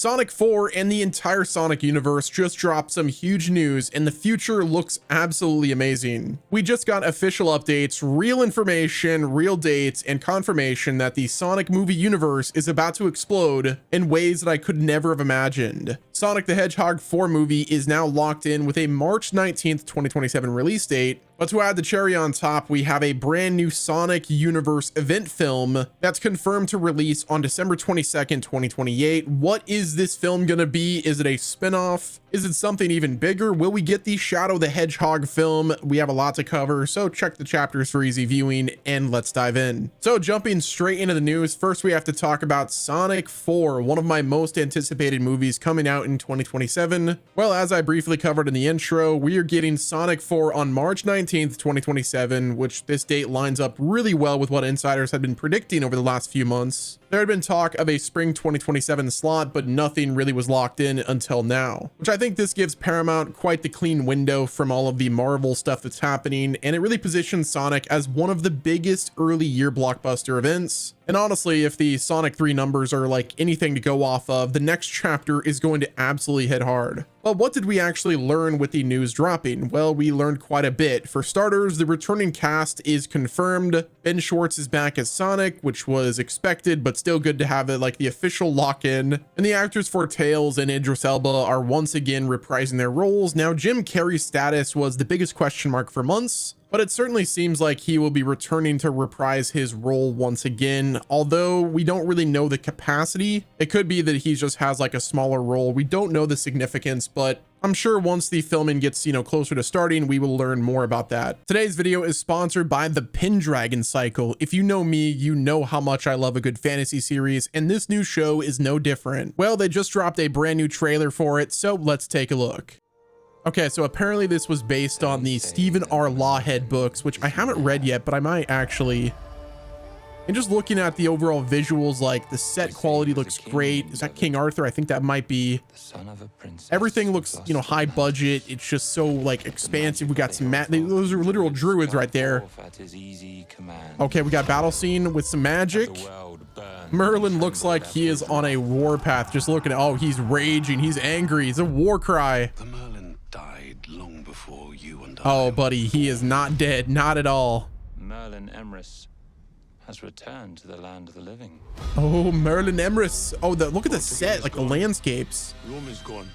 Sonic 4 and the entire Sonic universe just dropped some huge news, and the future looks absolutely amazing. We just got official updates, real information, real dates, and confirmation that the Sonic movie universe is about to explode in ways that I could never have imagined. Sonic the Hedgehog 4 movie is now locked in with a March 19th, 2027 release date. But to add the cherry on top, we have a brand new Sonic Universe event film that's confirmed to release on December 22nd, 2028. What is this film gonna be? Is it a spin-off? Is it something even bigger? Will we get the Shadow the Hedgehog film? We have a lot to cover, so check the chapters for easy viewing, and let's dive in. So jumping straight into the news, first we have to talk about Sonic 4, one of my most anticipated movies coming out in 2027. Well, as I briefly covered in the intro, we are getting Sonic 4 on March 19th, 2027, which this date lines up really well with what insiders had been predicting over the last few months. There had been talk of a spring 2027 slot, but nothing really was locked in until now, which I think this gives Paramount quite the clean window from all of the Marvel stuff that's happening, and it really positions Sonic as one of the biggest early year blockbuster events. And honestly, if the Sonic 3 numbers are like anything to go off of, the next chapter is going to absolutely hit hard. Well, what did we actually learn with the news dropping? Well, we learned quite a bit. For starters, the returning cast is confirmed. Ben Schwartz is back as Sonic, which was expected, but still good to have it like the official lock-in. And the actors for Tails and Idris Elba are once again reprising their roles. Now, Jim Carrey's status was the biggest question mark for months, but it certainly seems like he will be returning to reprise his role once again, although we don't really know the capacity. It could be that he just has like a smaller role. We don't know the significance, but I'm sure once the filming gets, closer to starting, we will learn more about that. Today's video is sponsored by the Pendragon Cycle. If you know me, you know how much I love a good fantasy series, and this new show is no different. Well, they just dropped a brand new trailer for it, so let's take a look. Okay, so apparently this was based on the Stephen R. Lawhead books, which I haven't read yet, but I might actually. And just looking at the overall visuals, like the set quality looks great. Is that King Arthur? I think that might be. Everything looks, high budget. It's just so like expansive. We got some those are literal druids right there. Okay, we got battle scene with some magic. Merlin looks like he is on a warpath. Just looking at, oh, he's raging. He's angry. It's a war cry. The Merlin died long before you and I. Oh, buddy, he is not dead. Not at all. Merlin Emrys has returned to the land of the living. Oh, Merlin Emrys. Oh, look at the set, like the landscapes. Rome is gone.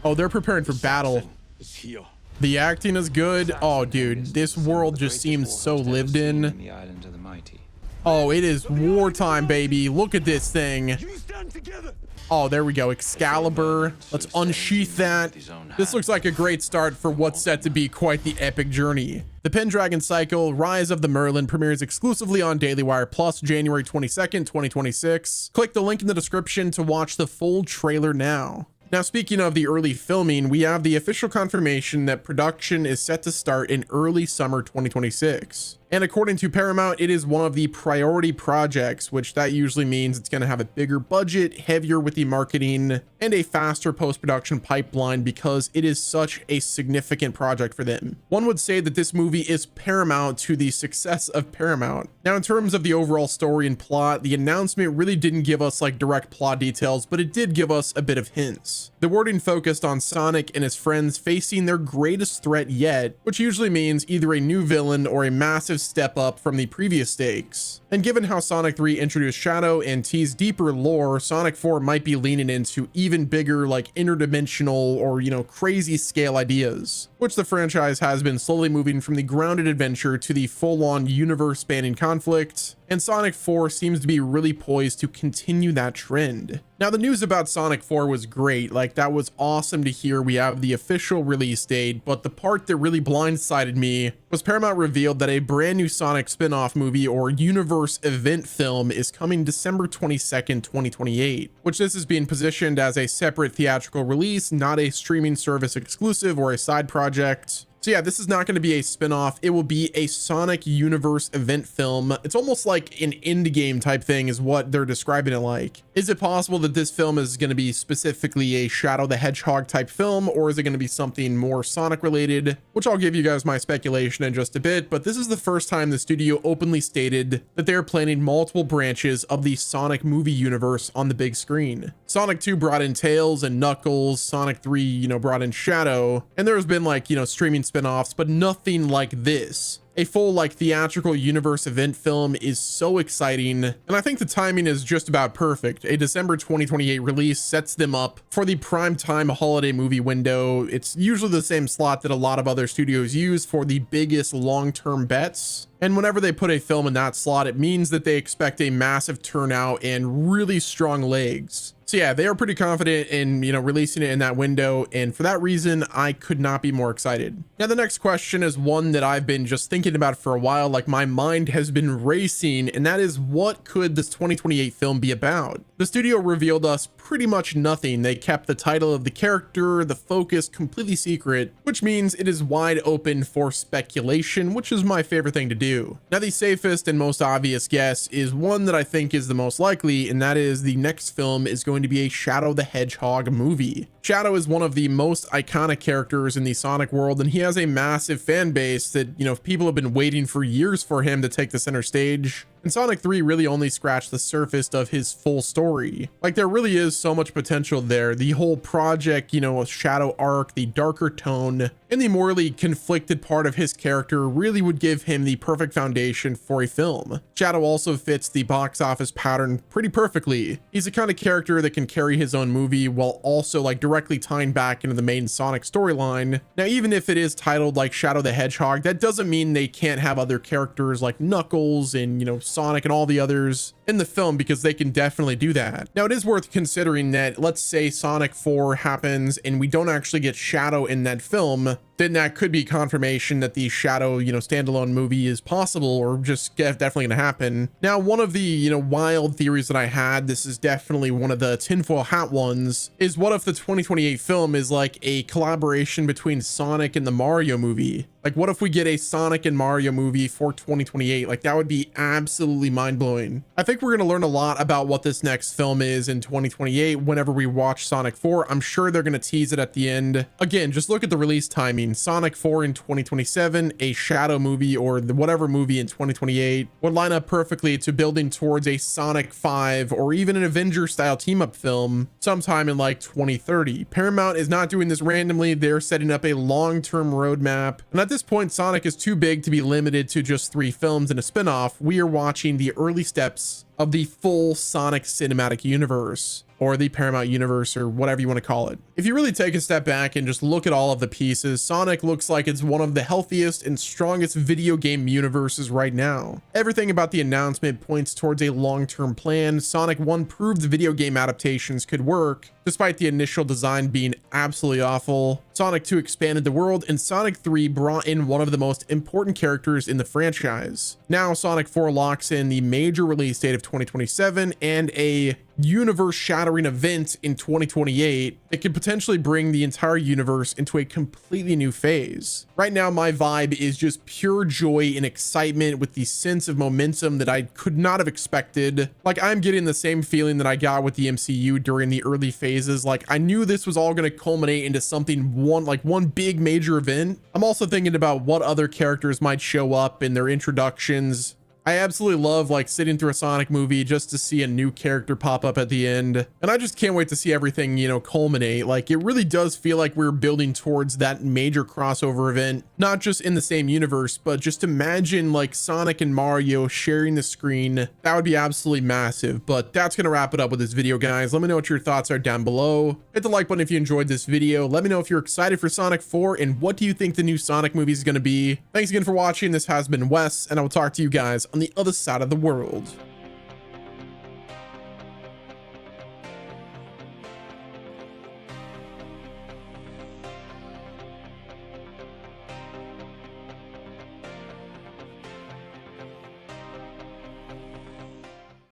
Oh, they're preparing for battle. It's here. The acting is good. Oh, dude, this world just seems so lived in. The island of the mighty. Oh, it is wartime, baby. Look at this thing. You stand together. Oh, there we go. Excalibur. Let's unsheath that. This looks like a great start for what's set to be quite the epic journey. The Pendragon Cycle, Rise of the Merlin, premieres exclusively on Daily Wire Plus, January 22nd, 2026. Click the link in the description to watch the full trailer now. Now, speaking of the early filming, we have the official confirmation that production is set to start in early summer 2026. And according to Paramount, it is one of the priority projects, which that usually means it's going to have a bigger budget, heavier with the marketing, and a faster post-production pipeline because it is such a significant project for them. One would say that this movie is paramount to the success of Paramount. Now, in terms of the overall story and plot, the announcement really didn't give us like direct plot details, but it did give us a bit of hints. The wording focused on Sonic and his friends facing their greatest threat yet, which usually means either a new villain or a massive step up from the previous stakes. And given how Sonic 3 introduced Shadow and teased deeper lore, Sonic 4 might be leaning into even bigger, like interdimensional or, crazy scale ideas, which the franchise has been slowly moving from the grounded adventure to the full-on universe-spanning conflict. And Sonic 4 seems to be really poised to continue that trend. Now, the news about Sonic 4 was great. Like, that was awesome to hear. We have the official release date, but the part that really blindsided me was Paramount revealed that a brand new Sonic spin-off movie or universe event film is coming December 22nd, 2028, which this is being positioned as a separate theatrical release, not a streaming service exclusive or a side project. So yeah, this is not going to be a spin-off. It will be a Sonic Universe event film. It's almost like an indie game type thing is what they're describing it like. Is it possible that this film is going to be specifically a Shadow the Hedgehog type film, or is it going to be something more Sonic related? Which I'll give you guys my speculation in just a bit, but this is the first time the studio openly stated that they're planning multiple branches of the Sonic movie universe on the big screen. Sonic 2 brought in Tails and Knuckles, Sonic 3, brought in Shadow, and there's been like, streaming spin-offs, but nothing like this. A full like theatrical universe event film is so exciting, and I think the timing is just about perfect. A December 2028 release sets them up for the primetime holiday movie window. It's usually the same slot that a lot of other studios use for the biggest long-term bets. And whenever they put a film in that slot, it means that they expect a massive turnout and really strong legs. So yeah, they are pretty confident in, releasing it in that window. And for that reason, I could not be more excited. Now, the next question is one that I've been just thinking about for a while. Like, my mind has been racing, and that is, what could this 2028 film be about? The studio revealed us pretty much nothing. They kept the title of the character, the focus completely secret, which means it is wide open for speculation, which is my favorite thing to do. Now, the safest and most obvious guess is one that I think is the most likely, and that is the next film is going to be a Shadow the Hedgehog movie. Shadow is one of the most iconic characters in the Sonic world, and he has a massive fan base that, people have been waiting for years for him to take the center stage. And Sonic 3 really only scratched the surface of his full story. Like, there really is so much potential there. The whole project, Shadow arc, the darker tone, and the morally conflicted part of his character really would give him the perfect foundation for a film. Shadow also fits the box office pattern pretty perfectly. He's the kind of character that can carry his own movie while also like directly tying back into the main Sonic storyline. Now, even if it is titled like Shadow the Hedgehog, that doesn't mean they can't have other characters like Knuckles and, Sonic and all the others in the film, because they can definitely do that. Now, it is worth considering that, let's say Sonic 4 happens and we don't actually get Shadow in that film, then that could be confirmation that the Shadow, standalone movie is possible, or just definitely gonna happen. Now, one of the, wild theories that I had, this is definitely one of the tinfoil hat ones, is what if the 2028 film is like a collaboration between Sonic and the Mario movie? Like, what if we get a Sonic and Mario movie for 2028? Like, that would be absolutely mind-blowing. I think we're going to learn a lot about what this next film is in 2028 whenever we watch Sonic 4. I'm sure they're going to tease it at the end. Again, just look at the release timing. Sonic 4 in 2027, a Shadow movie or whatever movie in 2028 would line up perfectly to building towards a Sonic 5 or even an Avenger-style team-up film sometime in like 2030. Paramount is not doing this randomly. They're setting up a long-term roadmap. And at this point, Sonic is too big to be limited to just 3 films and a spin-off. We are watching the early steps of the full Sonic cinematic universe, or the Paramount universe, or whatever you want to call it. If you really take a step back and just look at all of the pieces, Sonic looks like it's one of the healthiest and strongest video game universes right now. Everything about the announcement points towards a long-term plan. Sonic 1 proved video game adaptations could work, despite the initial design being absolutely awful. Sonic 2 expanded the world, and Sonic 3 brought in one of the most important characters in the franchise. Now, Sonic 4 locks in the major release date of 2027 and a universe-shattering event in 2028 that could potentially bring the entire universe into a completely new phase. Right now, my vibe is just pure joy and excitement with the sense of momentum that I could not have expected. Like, I'm getting the same feeling that I got with the MCU during the early phases. Like, I knew this was all going to culminate into something one big major event. I'm also thinking about what other characters might show up in their introductions. I absolutely love like sitting through a Sonic movie just to see a new character pop up at the end. And I just can't wait to see everything, culminate. Like, it really does feel like we're building towards that major crossover event, not just in the same universe, but just imagine like Sonic and Mario sharing the screen. That would be absolutely massive. But that's going to wrap it up with this video, guys. Let me know what your thoughts are down below. Hit the like button if you enjoyed this video. Let me know if you're excited for Sonic 4 and what do you think the new Sonic movie is going to be. Thanks again for watching. This has been Wes, and I will talk to you guys on the other side of the world.